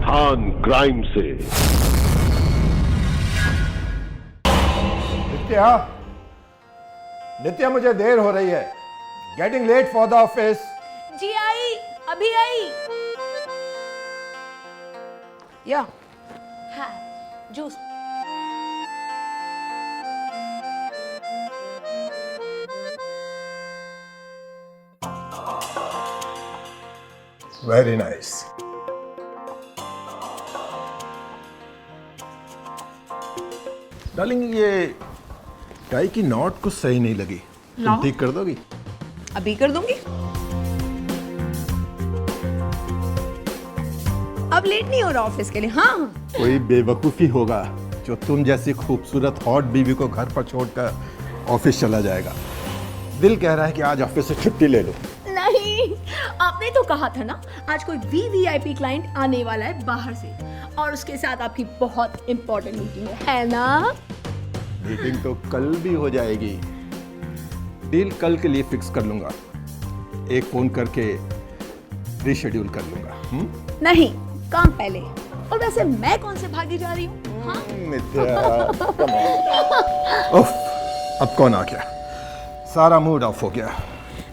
Pathan crime से। नित्या, नित्या मुझे देर हो रही है। Getting late for the office. जी आई, अभी आई। या हाँ, जूस। Very nice. डार्लिंग, ये टाई की नॉट कुछ सही नहीं लगी। तुम ठीक कर दोगी? अभी कर दूंगी। अब लेट नहीं हो रहा ऑफिस के लिए। हाँ, कोई बेवकूफी होगा जो तुम जैसी खूबसूरत हॉट बीवी को घर पर छोड़कर ऑफिस चला जाएगा। दिल कह रहा है कि आज ऑफिस से छुट्टी ले लो। नहीं, आपने तो कहा था ना आज कोई वीवीआईपी क्लाइंट आने वाला है बाहर से, और उसके साथ आपकी बहुत इंपॉर्टेंट मीटिंग है ना? मीटिंग तो कल भी हो जाएगी। डील कल के लिए फिक्स कर लूंगा। एक फोन करके रीशेड्यूल कर लूंगा। नहीं, काम पहले। और वैसे मैं कौन से भागी जा रही हूँ? हाँ? उफ, अब कौन आ गया? सारा मूड ऑफ हो गया।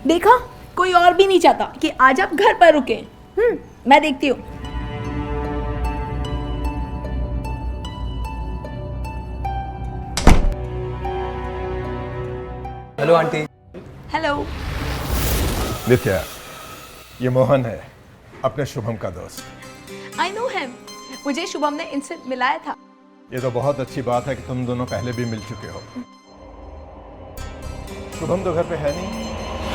देखा, कोई और भी नहीं चाहता कि आज आप घर पर रुके। मैं देखती हूँ। Hello aunty. हेलो। नित्या, ये मोहन है, अपने शुभम का दोस्त। I know him. मुझे शुभम ने इनसे मिलाया था। ये तो बहुत अच्छी बात है कि तुम दोनों पहले भी मिल चुके हो। शुभम तो घर पे है नहीं।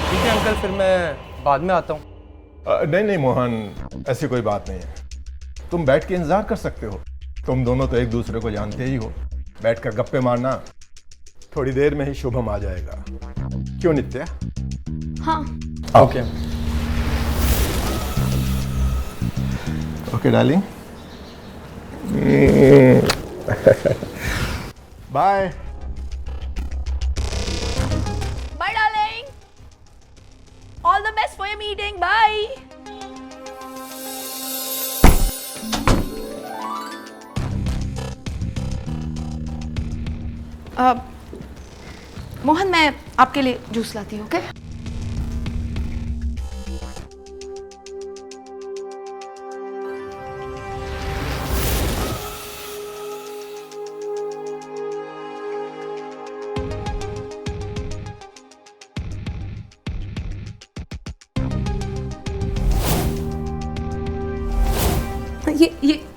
ठीक है अंकल, फिर मैं बाद में आता हूँ। नहीं मोहन, ऐसी कोई बात नहीं है। तुम बैठ के इंतजार कर सकते हो। तुम दोनों तो एक दूसरे को जानते ही हो। बैठकर गप्पे मारना। थोड़ी देर में ही शुभम आ जाएगा। क्यों नित्या? हाँ। Okay. Okay darling. Bye. Bye darling. All the best for your meeting. Bye. Mohan, मैं आपके लिए जूस लाती हूँ। ओके?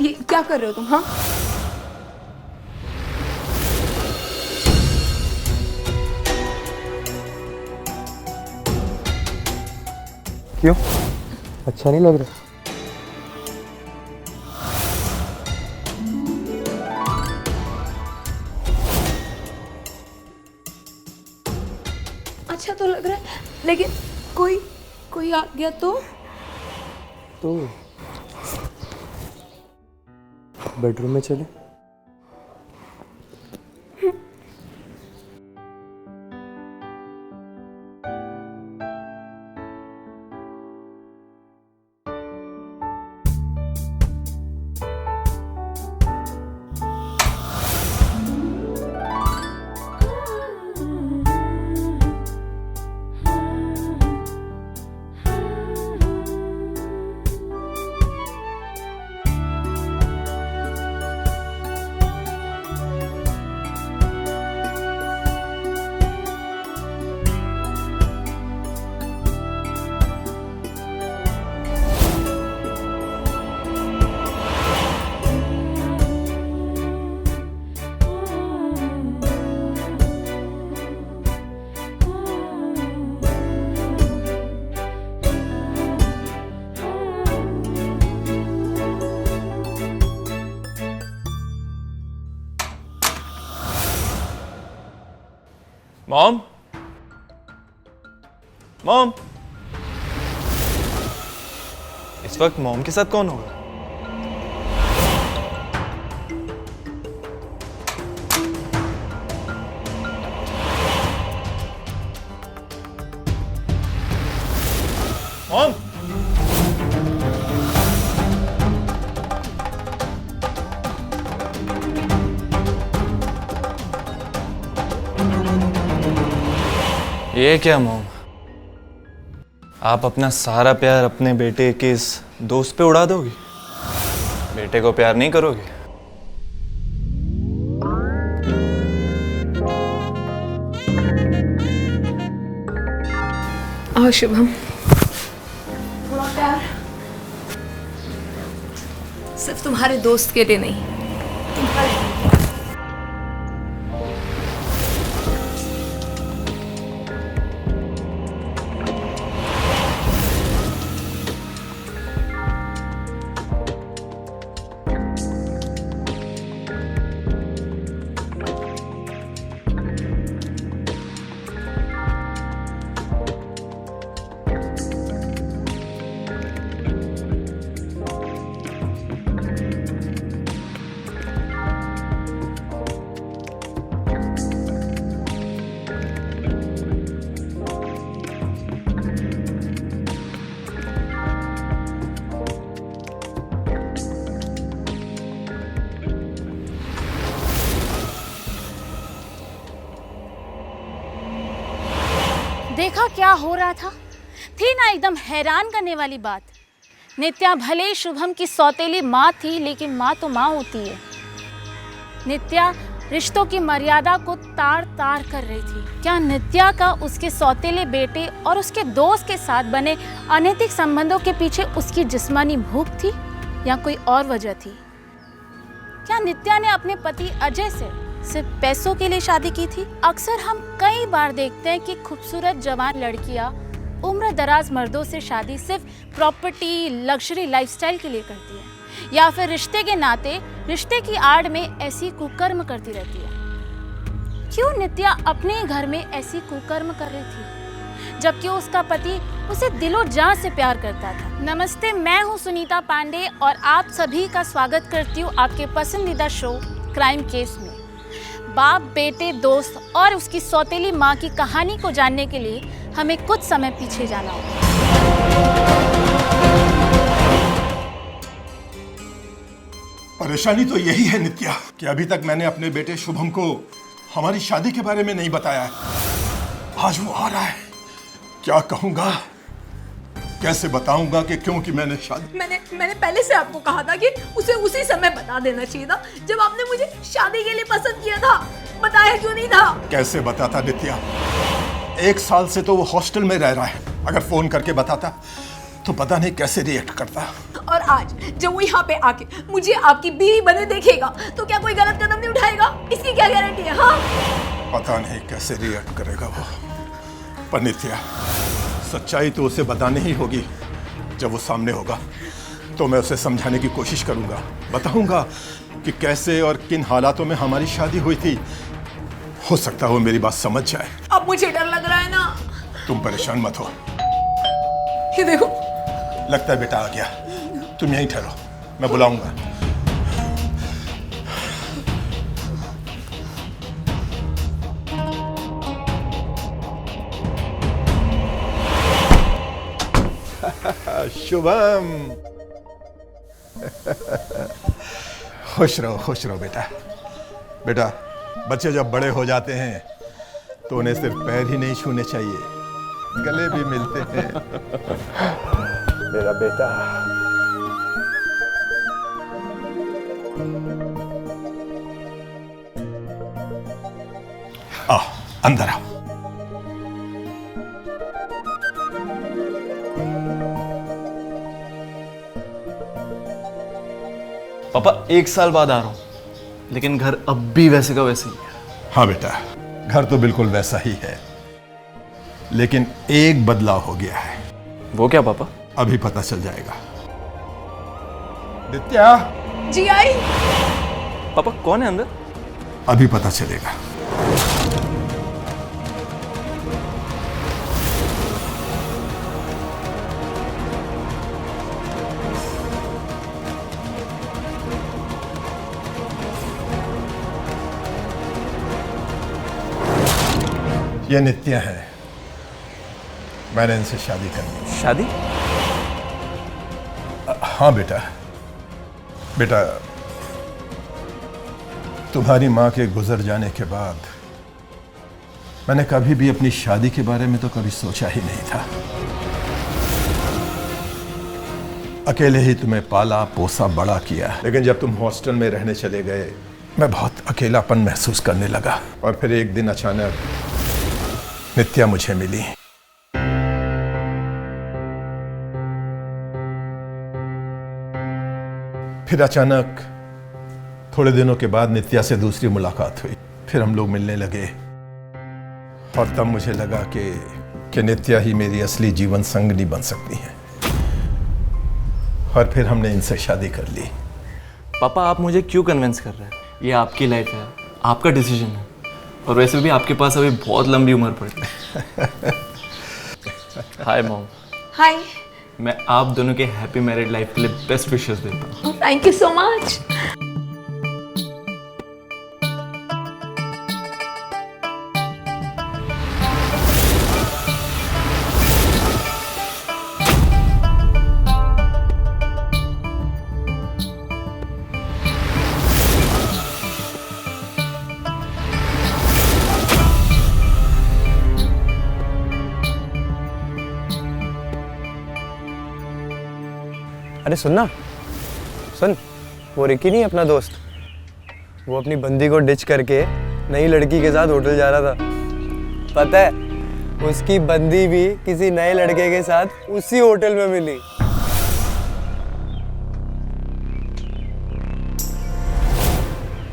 ये क्या कर रहे हो तुम? हाँ, क्यों? अच्छा नहीं लग रहा? अच्छा तो लग रहा है, लेकिन कोई आ गया तो बेडरूम में चले। मॉम, मॉम, इस वक्त मॉम के साथ कौन होगा? मॉम, ये क्या मॉम, आप अपना सारा प्यार अपने बेटे के इस दोस्त पे उड़ा दोगी? बेटे को प्यार नहीं करोगे? आओ शुभम, थोड़ा प्यार सिर्फ तुम्हारे दोस्त के लिए नहीं, तुम्हारे लिए। देखा क्या हो रहा था? थी ना एकदम हैरान करने वाली बात। नित्या भले ही शुभम की सौतेली माँ थी, लेकिन माँ तो माँ होती है। नित्या रिश्तों की मर्यादा को ताड़ ताड़ कर रही थी। क्या नित्या का उसके सौतेले बेटे और उसके दोस्त के साथ बने अनैतिक संबंधों के पीछे उसकी जिस्मानी भूख थी या कोई और वजह थी? क्या नित्या ने अपने पति अजय से सिर्फ पैसों के लिए शादी की थी? अक्सर हम कई बार देखते हैं कि खूबसूरत जवान लड़कियां उम्र दराज मर्दों से शादी सिर्फ प्रॉपर्टी, लग्जरी लाइफस्टाइल के लिए करती है, या फिर रिश्ते के नाते रिश्ते की आड़ में ऐसी कुकर्म करती रहती है। क्यों नित्या अपने ही घर में ऐसी कुकर्म कर रही थी, जबकि उसका पति उसे दिलो जान से प्यार करता था? नमस्ते, मैं हूँ सुनीता पांडे और आप सभी का स्वागत करती हूँ आपके पसंदीदा शो क्राइम केस में। बाप, बेटे, दोस्त और उसकी सौतेली माँ की कहानी को जानने के लिए हमें कुछ समय पीछे जाना होगा। परेशानी तो यही है नित्या कि अभी तक मैंने अपने बेटे शुभम को हमारी शादी के बारे में नहीं बताया है। आज वो आ रहा है, क्या कहूंगा, कैसे बताऊंगा कि क्योंकि मैंने शादी। मैंने पहले से आपको कहा था कि उसे उसी समय बता देना चाहिए था जब आपने मुझे शादी के लिए पसंद किया था। बताया क्यों नहीं था? कैसे बताता नित्या, 1 साल से तो वो हॉस्टल में रह रहा है। अगर फोन करके बताता तो पता नहीं कैसे रिएक्ट करता। और आज जब वो यहाँ पे आके मुझे आपकी बीवी बने देखेगा तो क्या कोई गलत कदम नहीं उठाएगा? इसकी क्या गारंटी है? हाँ, पता नहीं कैसे रिएक्ट करेगा वो। पर नित्या, सच्चाई तो उसे बतानी ही होगी। जब वो सामने होगा तो मैं उसे समझाने की कोशिश करूंगा, बताऊंगा कि कैसे और किन हालातों में हमारी शादी हुई थी। हो सकता है वो मेरी बात समझ जाए। अब मुझे डर लग रहा है ना। तुम परेशान मत हो। ये देखो, लगता है बेटा आ गया। तुम यहीं ठहरो, मैं बुलाऊंगा। शुभम, खुश रहो बेटा। बेटा, बच्चे जब बड़े हो जाते हैं तो उन्हें सिर्फ पैर ही नहीं छूने चाहिए, गले भी मिलते हैं। मेरा बेटा। आओ, अंदर आओ। पापा 1 साल बाद आ रहा हूँ, लेकिन घर अब भी वैसे का वैसे ही है। हाँ बेटा, घर तो बिल्कुल वैसा ही है, लेकिन एक बदलाव हो गया है। वो क्या पापा? अभी पता चल जाएगा। नित्या। जी आई। पापा कौन है अंदर? अभी पता चलेगा। ये नित्या है, मैंने इनसे शादी करनी है। शादी? हाँ बेटा, तुम्हारी माँ के गुजर जाने के बाद मैंने कभी भी अपनी शादी के बारे में तो कभी सोचा ही नहीं था। अकेले ही तुम्हें पाला पोसा बड़ा किया, लेकिन जब तुम हॉस्टल में रहने चले गए मैं बहुत अकेलापन महसूस करने लगा। और फिर एक दिन अचानक नित्या मुझे मिली। फिर अचानक थोड़े दिनों के बाद नित्या से दूसरी मुलाकात हुई। फिर हम लोग मिलने लगे और तब मुझे लगा कि नित्या ही मेरी असली जीवन संगिनी बन सकती है। और फिर हमने इनसे शादी कर ली। पापा आप मुझे क्यों कन्विंस कर रहे हैं? ये आपकी लाइफ है, आपका डिसीजन है। और वैसे भी आपके पास अभी बहुत लंबी उम्र पड़ी है। Hi mom. हाय। मैं आप दोनों के हैप्पी मैरिड लाइफ के लिए बेस्ट विशेस देता हूँ। Thank you so much. अरे सुनना, सुन, वो रिकी नहीं अपना दोस्त, वो अपनी बंदी को डिच करके नई लड़की के साथ होटल जा रहा था। पता है उसकी बंदी भी किसी नए लड़के के साथ उसी होटल में मिली।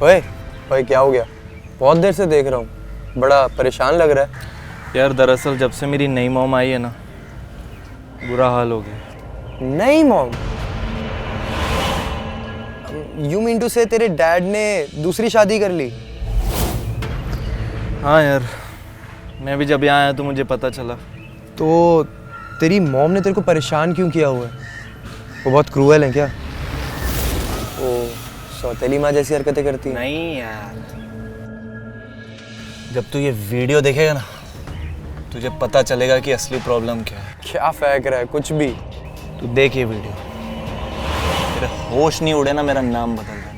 ओए ओए क्या हो गया? बहुत देर से देख रहा हूँ, बड़ा परेशान लग रहा है। यार दरअसल जब से मेरी नई मॉम आई है ना, बुरा हाल हो गया। नई मॉम? यू मीन टू से तेरे डैड ने दूसरी शादी कर ली? हाँ यार, मैं भी जब यहाँ आया तो मुझे पता चला। तो तेरी मॉम ने तेरे को परेशान क्यों किया हुआ है? वो बहुत क्रूअल है क्या? वो सौतेली माँ जैसी हरकतें करती है? नहीं यार, जब तू ये वीडियो देखेगा ना तुझे पता चलेगा कि असली प्रॉब्लम क्या है। क्या फेंक रहा है? कुछ भी। तू देख ये वीडियो, तेरे होश नहीं उड़े ना मेरा नाम बदल देना।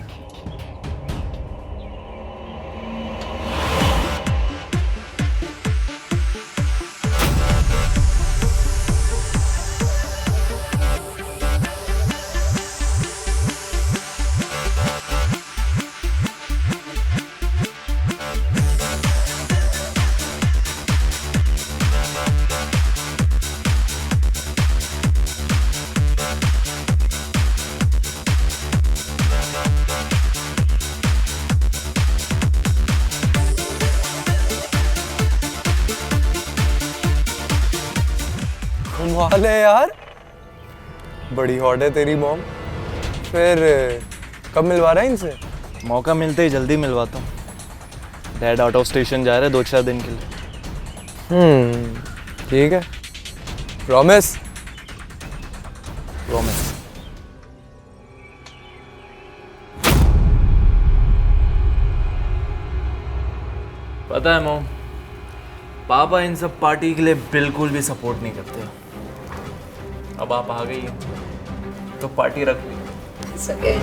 कमाल है यार, बड़ी हॉट है तेरी मॉम। फिर कब मिलवा रहा है इनसे? मौका मिलते ही जल्दी मिलवाता हूँ। डैड आउट ऑफ स्टेशन जा रहे हैं 2-4 दिन के लिए। ठीक है। प्रॉमिस? प्रॉमिस। पता है मॉम, पापा इन सब पार्टी के लिए बिल्कुल भी सपोर्ट नहीं करते। अब आप आ गई हो तो पार्टी रख ली। सके।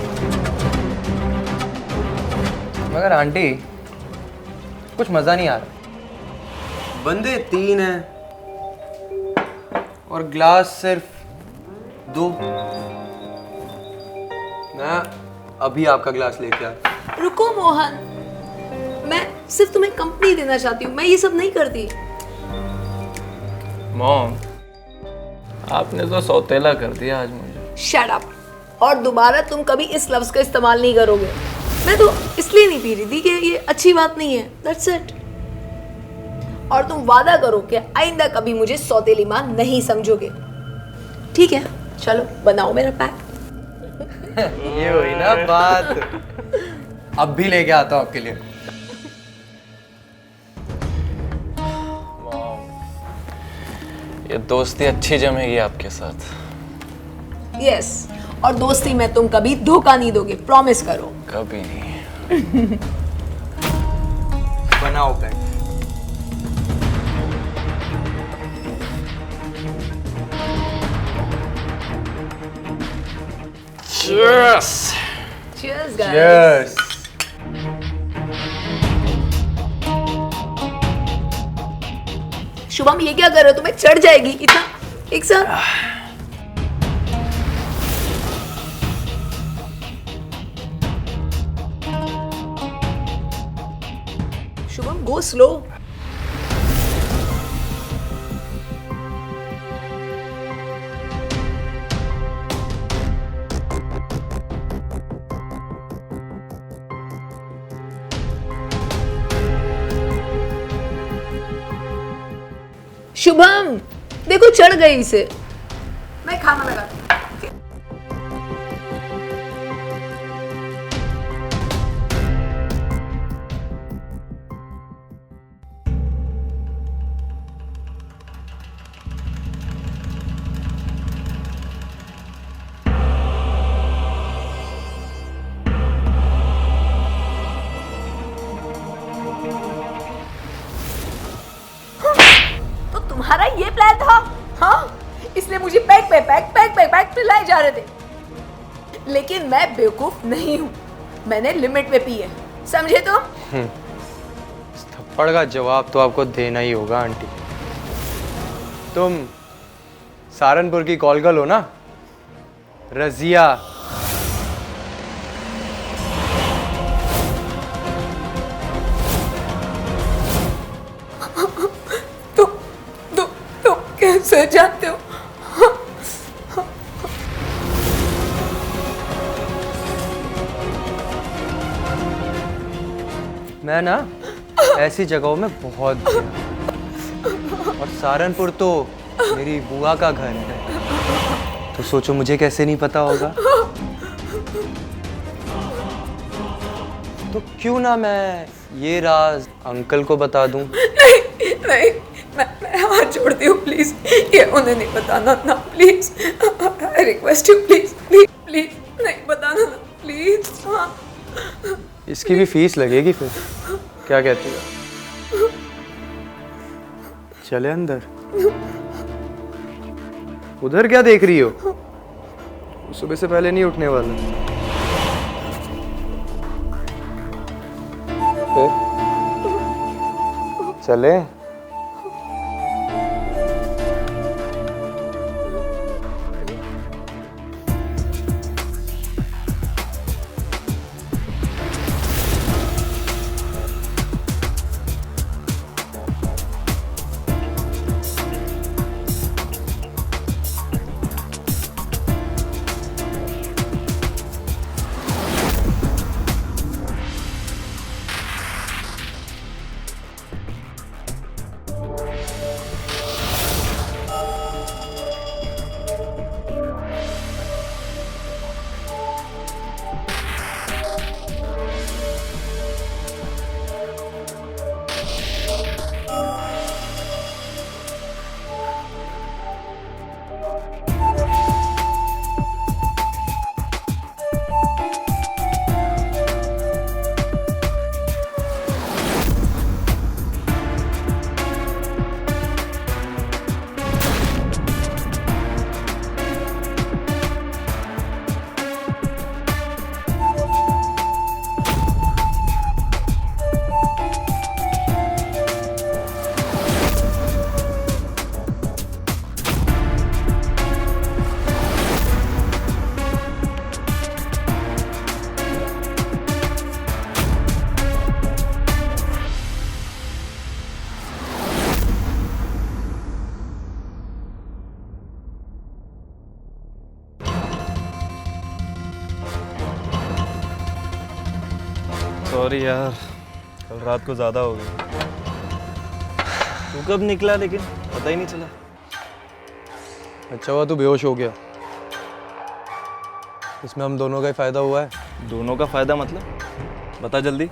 मगर आंटी कुछ मज़ा नहीं आ रहा। बंदे 3 हैं और ग्लास सिर्फ 2। मैं अभी आपका ग्लास लेके आ। रुको मोहन, मैं सिर्फ तुम्हें कंपनी देना चाहती हूँ, मैं ये सब नहीं करती। मॉम आपने तो सौतेला कर दिया आज मुझे। Shut up. और दोबारा तुम कभी इस लफ्ज का इस्तेमाल नहीं करोगे। मैं तो इसलिए नहीं पी रही थी कि ये अच्छी बात नहीं है, दैट्स इट। और तुम वादा करो कि आइंदा कभी मुझे सौतेली माँ नहीं समझोगे, ठीक है? चलो बनाओ मेरा पैक। ये हुई ना बात। अब भी लेके आता हूँ आपके लिए। ये दोस्ती अच्छी जमेगी आपके साथ। यस, और दोस्ती में तुम कभी धोखा नहीं दोगे, प्रॉमिस करो। कभी नहीं। बनाओ pack. Cheers! Cheers guys. Yes. Shubham ये क्या कर रहे हो, तुम्हें चढ़ जाएगी इतना एक साथ। Shubham go slow. शुभम देखो चढ़ गई इसे। मैं खाना लगा तुम्हारा ये प्लान था? हाँ, इसलिए मुझे पैक पिलाए जा रहे थे। लेकिन मैं बेवकूफ नहीं हूँ, मैंने लिमिट में पी है, समझे तुम? इस थप्पड़ का जवाब तो आपको देना ही होगा आंटी। तुम सहारनपुर की कॉल गर्ल हो ना, रजिया। कैसे जानते हो? मैं ना ऐसी जगहों में बहुत गया और सहारनपुर तो मेरी बुआ का घर है, तो सोचो मुझे कैसे नहीं पता होगा। तो क्यों ना मैं ये राज अंकल को बता दूं। नहीं, मैं हाथ जोड़ती हूँ, प्लीज ये उन्हें नहीं बताना ना, please. I request you, please नहीं बताना ना, प्लीज। हाँ। इसकी भी फीस लगेगी फिर, क्या कहती हो? चले अंदर। उधर क्या देख रही हो? सुबह से पहले नहीं उठने वाला। फिर चले। सॉरी यार, कल रात को ज़्यादा हो गई। तू कब निकला लेकिन पता ही नहीं चला। अच्छा हुआ तू बेहोश हो गया, इसमें हम दोनों का ही फायदा हुआ है। दोनों का फायदा मतलब? बता जल्दी।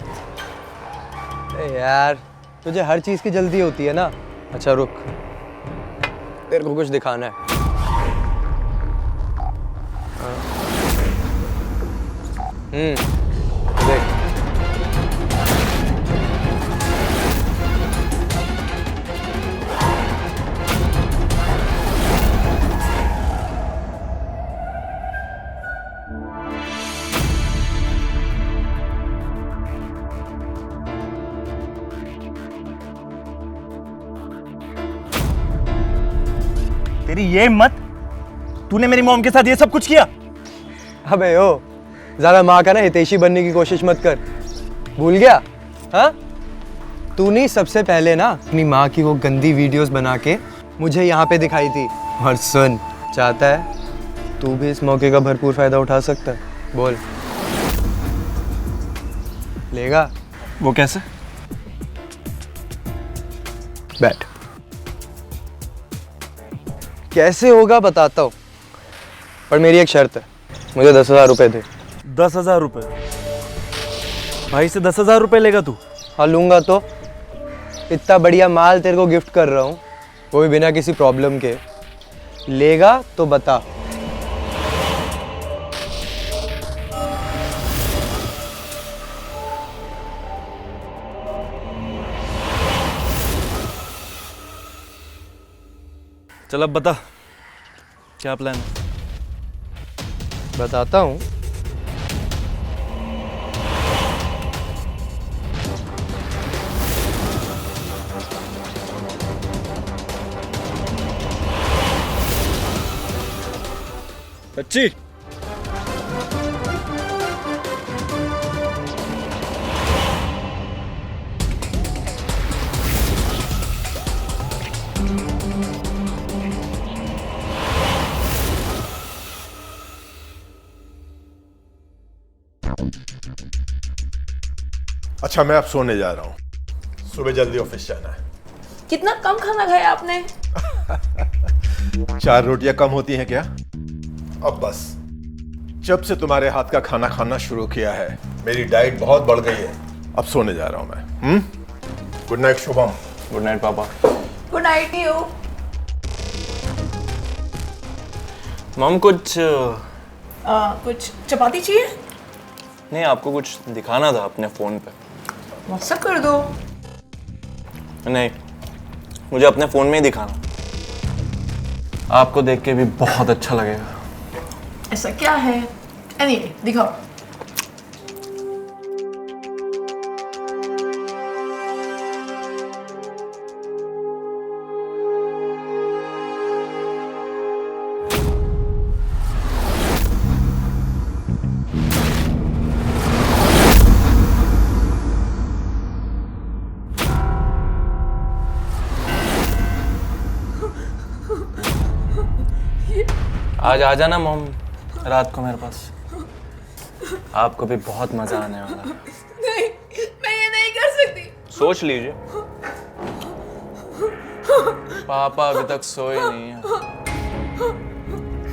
यार तुझे हर चीज़ की जल्दी होती है ना। अच्छा रुक, तेरे को कुछ दिखाना है। देख। तेरी ये हिम्मत, तूने मेरी मॉम के साथ ये सब कुछ किया? अबे ओ, ज्यादा माँ का ना हितैषी बनने की कोशिश मत कर। भूल गया? हाँ, तूने सबसे पहले ना अपनी माँ की वो गंदी वीडियोस बना के मुझे यहाँ पे दिखाई थी। और सुन, चाहता है तू भी इस मौके का भरपूर फायदा उठा सकता है? बोल, लेगा? वो कैसे? बैठ। कैसे होगा बताता हूँ, पर मेरी एक शर्त है, मुझे 10,000 रुपए दे। 10,000 रुपए? भाई से 10,000 रुपए लेगा तू? हाँ लूंगा तो। इतना बढ़िया माल तेरे को गिफ्ट कर रहा हूँ, वो भी बिना किसी प्रॉब्लम के। लेगा तो बता। चल अब बता, क्या प्लान है? बताता हूँ। बच्ची, अच्छा, मैं अब सोने जा रहा हूँ, सुबह जल्दी ऑफिस जाना है। कितना कम खाना खाया आपने? 4 रोटियां कम होती हैं क्या? अब बस, जब से तुम्हारे हाथ का खाना खाना शुरू किया है मेरी डाइट बहुत बढ़ गई है। अब सोने जा रहा हूं मैं। Good night Shubham. Good night पापा। Good night you. मॉम कुछ कुछ चपाती चाहिए? नहीं, आपको कुछ दिखाना था अपने फ़ोन पे। व्हाट्सएप कर दो। नहीं, मुझे अपने फ़ोन में ही दिखाना, आपको देख के भी बहुत अच्छा लगेगा। ऐसा क्या है? एनीवे, दिखाओ। आज आ जाना मॉम रात को मेरे पास, आपको भी बहुत मजा आने वाला है। नहीं, मैं ये नहीं कर सकती। सोच लीजिए, पापा अभी तक सोए नहीं है,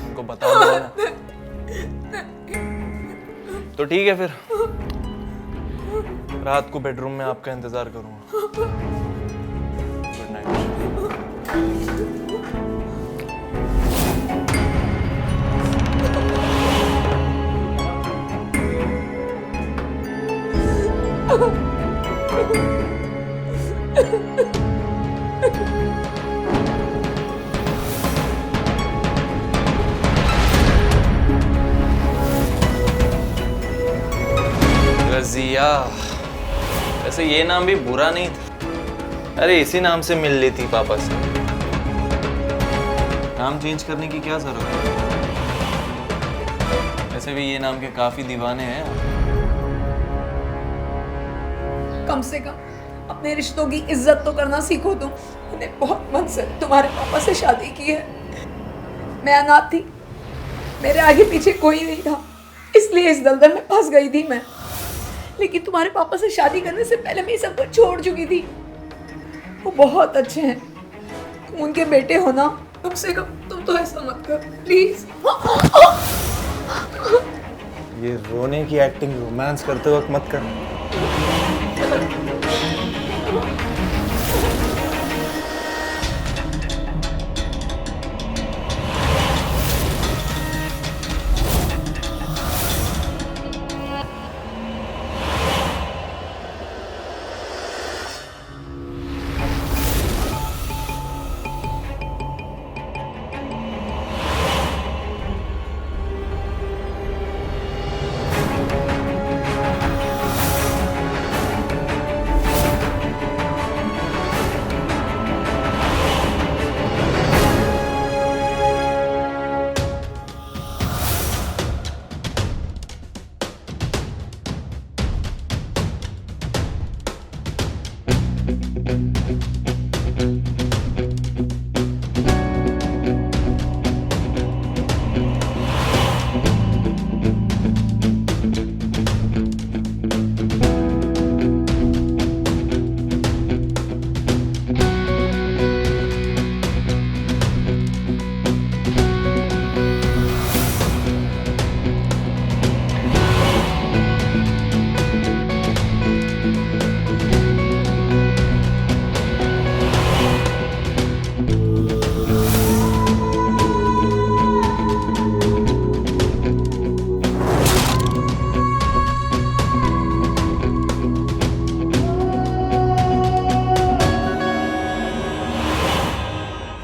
उनको बता दो ना। तो ठीक है, फिर रात को बेडरूम में आपका इंतजार करूंगा। Good night. रज़िया, वैसे ये नाम भी बुरा नहीं था। अरे इसी नाम से मिल लेती पापा से। नाम चेंज करने की क्या जरूरत है? वैसे भी ये नाम के काफी दीवाने हैं। कम से कम अपने रिश्तों की इज्जत तो करना सीखो तुम। मैंने बहुत मन से तुम्हारे पापा से शादी की है। मैं अनाथ थी, मेरे आगे पीछे कोई नहीं था, इसलिए इस दलदल में फंस गई थी मैं। लेकिन तुम्हारे पापा से शादी करने से पहले मैं सब कुछ छोड़ चुकी थी। वो बहुत अच्छे हैं, तुम उनके बेटे हो ना, कम से कम तुम तो ऐसा मत कर प्लीज। ये रोने की एक्टिंग रोमांस करते वक्त मत कर।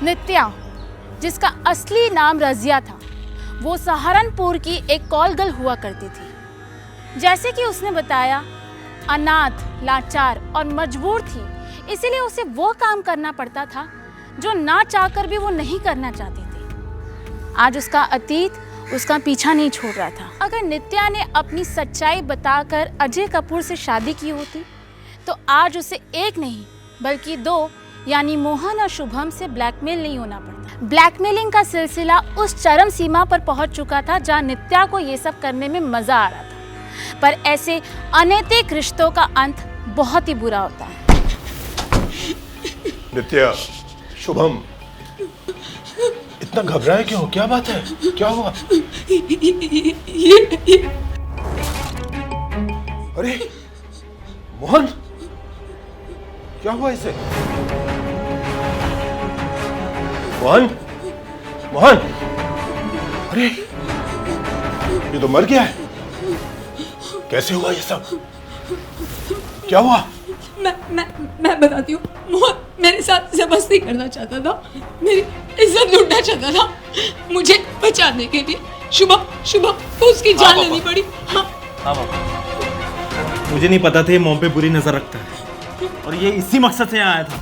नित्या, जिसका असली नाम रजिया था, वो सहारनपुर की एक कॉल गर्ल हुआ करती थी। जैसे कि उसने बताया, अनाथ, लाचार और मजबूर थी, इसीलिए उसे वो काम करना पड़ता था जो ना चाहकर भी वो नहीं करना चाहती थी। आज उसका अतीत उसका पीछा नहीं छोड़ रहा था। अगर नित्या ने अपनी सच्चाई बताकर अजय कपूर से शादी की होती तो आज उसे एक नहीं बल्कि 2 यानी मोहन और शुभम से ब्लैकमेल नहीं होना पड़ता। ब्लैकमेलिंग का सिलसिला उस चरम सीमा पर पहुंच चुका था जहां नित्या को ये सब करने में मजा आ रहा था। पर ऐसे अनैतिक रिश्तों का अंत बहुत ही बुरा होता है। नित्या, शुभम, इतना घबराए क्यों? क्या बात है? क्या हुआ? अरे मोहन, क्या हुआ इसे? मोहन, मोहन, अरे ये तो मर गया है। कैसे हुआ ये सब? क्या हुआ? मैं बताती हूँ। मोहन मेरे साथ जबरदस्ती करना चाहता था, मेरी इज्जत लूटना चाहता था। मुझे बचाने के लिए शुभम को उसकी जान लेनी पड़ी। हाँ पापा, मुझे नहीं पता था ये मॉम पे बुरी नजर रखता है और ये इसी मकसद से यहाँ आया था।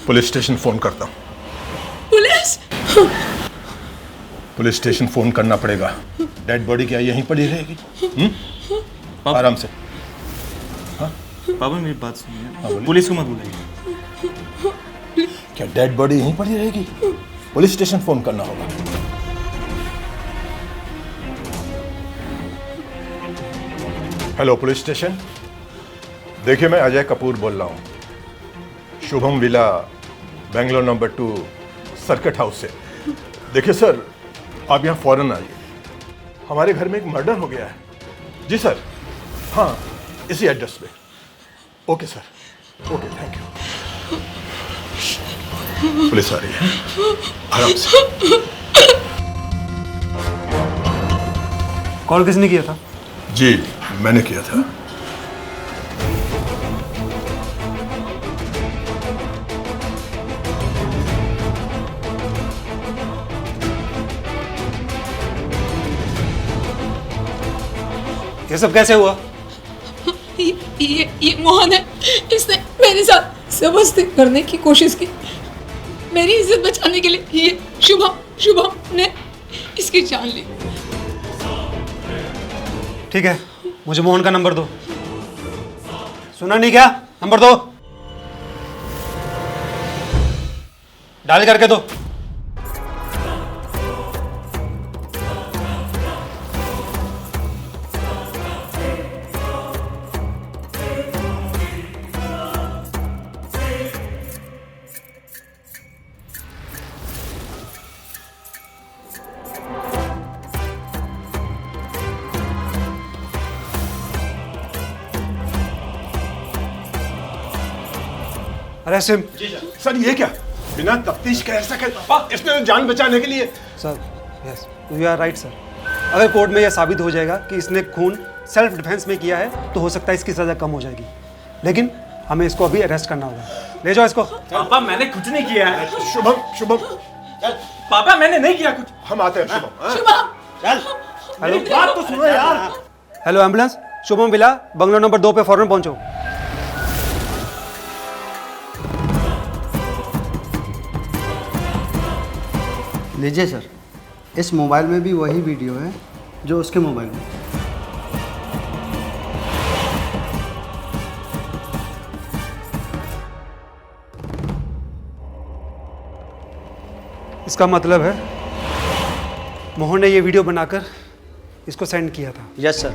पुलिस स्टेशन फोन करता हूँ। पुलिस स्टेशन फोन करना पड़ेगा। डेड बॉडी क्या यहीं पड़ी रहेगी? आराम से। पापा मेरी बात सुनिए, पुलिस को मत बुलाइए। क्या डेड बॉडी यहीं पड़ी रहेगी? पुलिस स्टेशन फोन करना होगा। हेलो पुलिस स्टेशन, देखिए मैं अजय कपूर बोल रहा हूँ, Shubham villa, Bangalore number 2, circuit house से। देखिए सर, आप यहाँ फौरन आइए, हमारे घर में एक मर्डर हो गया है। जी सर, हाँ इसी एड्रेस पे। Okay sir, okay, thank you. Police आ रही है, आराम से। कॉल किसने किया था? जी मैंने किया था। ये सब कैसे हुआ? ये मोहन है, इसने मेरे साथ जबरदस्ती करने की कोशिश की। मेरी इज्जत बचाने के लिए ये शुभम ने इसकी जान ली। ठीक है, मुझे मोहन का नंबर दो। सुना नहीं क्या? नंबर दो, डायल करके दो। अरे सिम सर ये क्या? बिना तफ्तीश के ऐसा क्या? इसने जान बचाने के लिए। Sir, yes you are right sir. अगर कोर्ट में यह साबित हो जाएगा कि इसने खून सेल्फ डिफेंस में किया है तो हो सकता है इसकी सज़ा कम हो जाएगी, लेकिन हमें इसको अभी अरेस्ट करना होगा। ले जाओ इसको। पापा मैंने कुछ नहीं किया है। शुभम, पापा मैंने नहीं किया कुछ। हम आते हैं। शुभम, मेरी बात तो सुनो यार। Hello ambulance, Shubham villa, bungalow number 2 पे फौरन पहुंचो। लीजिए सर, इस मोबाइल में भी वही वीडियो है जो उसके मोबाइल में। इसका मतलब है मोहन ने ये वीडियो बनाकर इसको सेंड किया था। यस सर,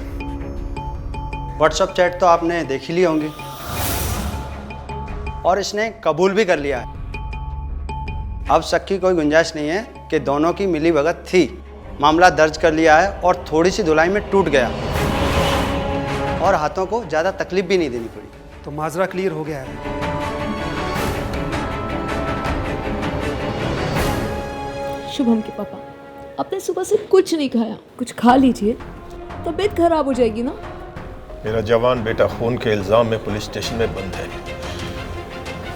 व्हाट्सएप चैट तो आपने देख ही लिए होंगे और इसने कबूल भी कर लिया है। अब शक की कोई गुंजाइश नहीं है कि दोनों की मिली भगत थी। मामला दर्ज कर लिया है और थोड़ी सी धुलाई में टूट गया और हाथों को ज़्यादा तकलीफ भी नहीं देनी पड़ी। तो माजरा क्लियर हो गया है। शुभम के पापा, आपने सुबह से कुछ नहीं खाया, कुछ खा लीजिए, तबीयत खराब हो जाएगी ना। मेरा जवान बेटा खून के इल्जाम में पुलिस स्टेशन में बंद है।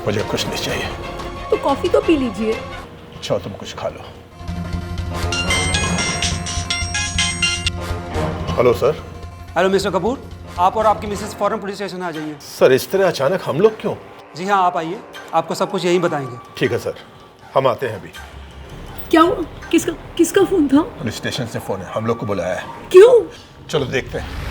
मुझे कुछ नहीं चाहिए। तो कॉफी तो पी लीजिए। अच्छा तुम कुछ खा लो। Hello sir. Hello mister Kapoor, आप और आपकी मिसेस फौरन पुलिस स्टेशन आ जाइए। सर इस तरह अचानक हम लोग क्यों? जी हाँ, आप आइए, आपको सब कुछ यहीं बताएंगे। ठीक है सर, हम आते हैं अभी। क्या हुआ? किसका फोन था? पुलिस स्टेशन से फोन है, हम लोग को बुलाया है। क्यों? चलो देखते हैं।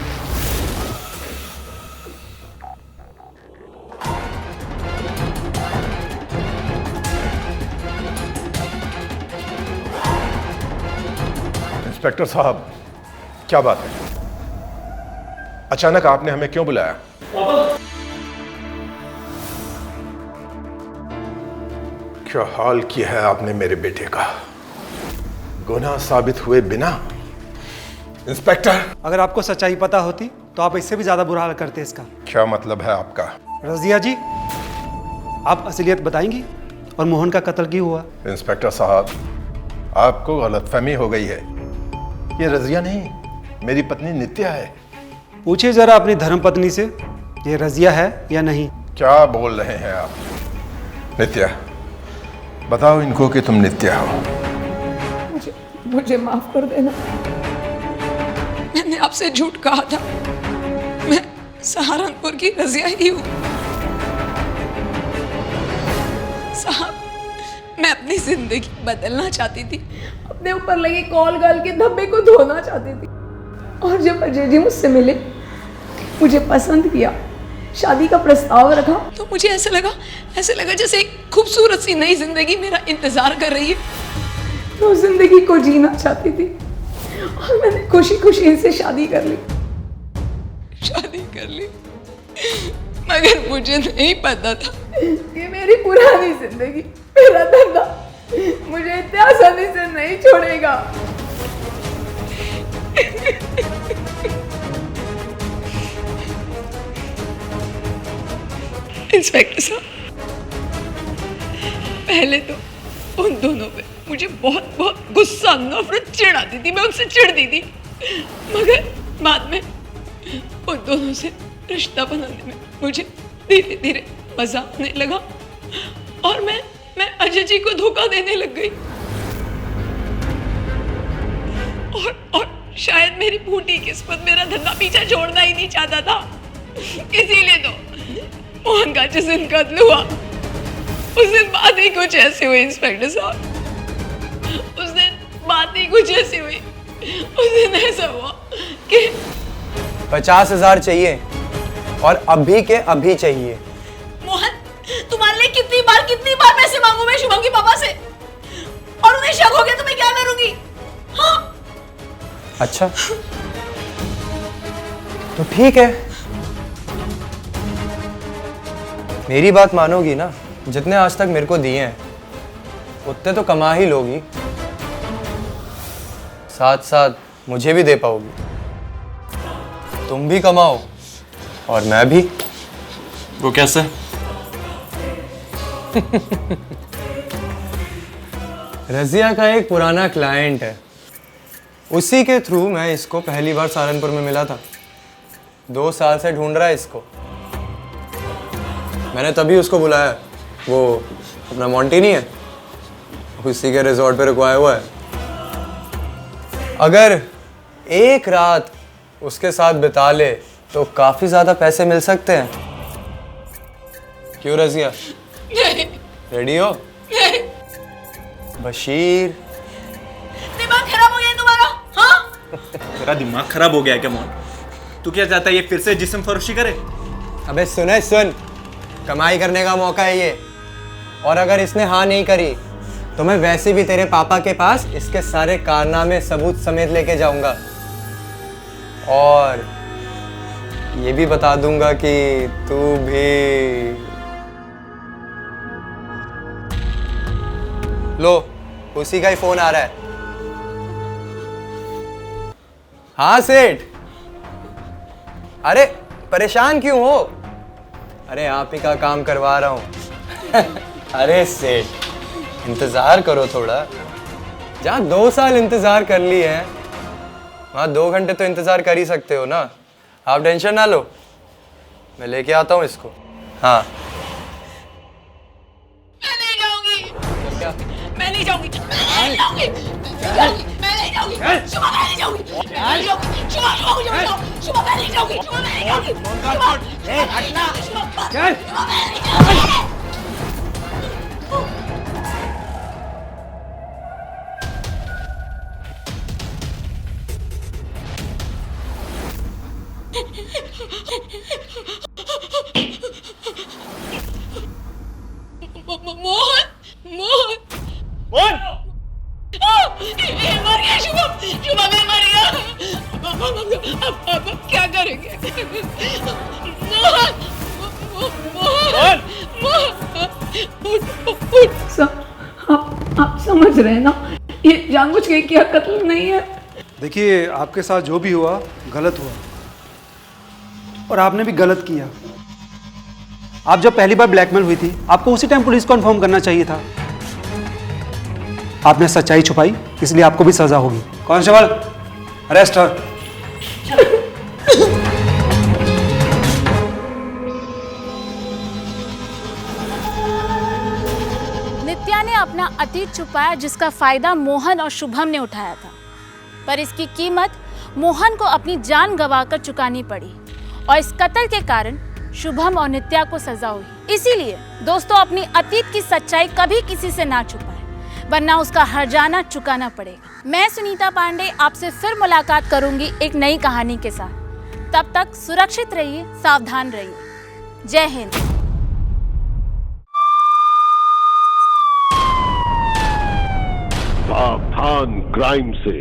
इंस्पेक्टर साहब, क्या बात है? अचानक आपने हमें क्यों बुलाया? क्या हाल किया है आपने मेरे बेटे का, गुनाह साबित हुए बिना। इंस्पेक्टर, अगर आपको सच्चाई पता होती तो आप इससे भी ज्यादा बुरा हाल करते इसका। क्या मतलब है आपका? रजिया जी, आप असलियत बताएंगी और मोहन का कत्ल क्यों हुआ? इंस्पेक्टर साहब, आपको गलतफहमी हो गई है। ये रजिया नहीं, मेरी पत्नी नित्या है। पूछिए जरा अपनी धर्मपत्नी से, ये रजिया है या नहीं। क्या बोल रहे हैं आप? नित्या, बताओ इनको कि तुम नित्या हो। मुझे माफ कर देना। मैंने आपसे झूठ कहा था। मैं सहारनपुर की रजिया ही हूँ। साहब, मैं अपनी जिंदगी बदलना चाहती थी, अपने ऊपर लगे कॉल गर्ल के धब्बे को धोना चाहती थी। और जब अजय जी मुझसे मिले, मुझे पसंद किया, शादी का प्रस्ताव रखा, तो मुझे ऐसा लगा जैसे एक खूबसूरत सी नई जिंदगी मेरा इंतजार कर रही है। मैं उस जिंदगी को जीना चाहती थी और मैंने खुशी खुशी इनसे शादी कर ली। मगर मुझे नहीं पता था कि मेरी पुरानी जिंदगी, मेरा धंधा मुझे इतनी आसानी से नहीं छोड़ेगा। इंस्पेक्टर साहब, पहले तो उन दोनों पे मुझे बहुत गुस्सा, नफरत, चिढ़ आती थी। मैं उनसे चिढ़ती थी, मगर बाद में उन दोनों से रिश्ता बनाने में मुझे धीरे धीरे मजा आने लगा और मैं अजय जी को धोखा देने लग गई। और शायद मेरी फूटी किस्मत मेरा धंधा पीछा छोड़ना ही नहीं चाहता था। इसीलिए तो मोहन का जिस दिन कत्ल हुआ, उस दिन बात ही कुछ ऐसी हुई इंस्पेक्टर साहब। उस दिन बात ही कुछ ऐसी हुई। उस दिन ऐसा हुआ कि 50,000 चाहिए और अभी के अभी चाहिए। मोहन, तुम्हारे लिए कितनी बार पैसे मांगू मैं शुभम के पापा से, और उन्हें शक हो गया तो मैं क्या करूंगी? हाँ? अच्छा, तो ठीक है, मेरी बात मानोगी ना? जितने आज तक मेरे को दिए हैं उतने तो कमा ही लोगी, साथ साथ मुझे भी दे पाओगी। तुम भी कमाओ और मैं भी। वो कैसे? रजिया का एक पुराना क्लाइंट है, उसी के थ्रू मैं इसको पहली बार सहारनपुर में मिला था। 2 साल से ढूंढ रहा है इसको। मैंने तभी उसको बुलाया। वो अपना मोंटी नहीं है, उसी के रिजॉर्ट पे रुकवाया हुआ है। अगर एक रात उसके साथ बिता ले तो काफी ज्यादा पैसे मिल सकते हैं। क्यों रजिया? रेडी हो? बशीर, दिमाग खराब हो गया तुम्हारा? हाँ? तेरा दिमाग खराब हो गया है क्या मोहन? तू क्या चाहता है ये फिर से जिस्म फरोशी करे? अबे सुन, कमाई करने का मौका है ये, और अगर इसने हाँ नहीं करी तो मैं वैसे भी तेरे पापा के पास इसके सारे कारनामे सबूत समेत लेके जाऊंगा, और ये भी बता दूंगा कि तू भी। लो, उसी का ही फोन आ रहा है। हाँ सेठ। अरे परेशान क्यों हो? अरे आप ही का काम करवा रहा हूँ। अरे सेठ, इंतजार करो थोड़ा। जहाँ 2 साल इंतजार कर ली है, वहाँ 2 घंटे तो इंतजार कर ही सकते हो ना। आप टेंशन ना लो, मैं लेके आता हूँ इसको। हाँ, जाऊंगी, मैं नहीं जाऊंगी, मैं नहीं जाऊंगी, मैं नहीं जाऊंगी, शुभा मैं नहीं जाऊंगी, शुभा शुभा मुझे बताओ, शुभा मैं नहीं जाऊंगी, शुभा मैं नहीं जाऊंगी, शुभा हटना, शुभा मैं नहीं जाऊंगी। मोहन मोहन मोहन मर गया शुभम, शुभम मैं मर गया। अब क्या करेंगे? मोहन मोहन आप समझ रहे हैं ना, ये जानबूझ के किया कत्ल नहीं है। देखिए, आपके साथ जो भी हुआ गलत हुआ और आपने भी गलत किया। आप जब पहली बार ब्लैकमेल हुई थी, आपको उसी टाइम पुलिस को इन्फॉर्म करना चाहिए था। आपने सच्चाई छुपाई, इसलिए आपको भी सजा होगी। कांस्टेबल, अरेस्ट हर। नित्या ने अपना अतीत छुपाया, जिसका फायदा मोहन और शुभम ने उठाया था, पर इसकी कीमत मोहन को अपनी जान गंवाकर चुकानी पड़ी और इस कत्ल के कारण शुभम और नित्या को सजा हुई। इसीलिए दोस्तों, अपनी अतीत की सच्चाई कभी किसी से ना छुपाएं, वरना उसका हर्जाना चुकाना पड़ेगा। मैं सुनीता पांडे आपसे फिर मुलाकात करूंगी एक नई कहानी के साथ। तब तक सुरक्षित रहिए, सावधान रहिए। जय हिंद। सावधान क्राइम से।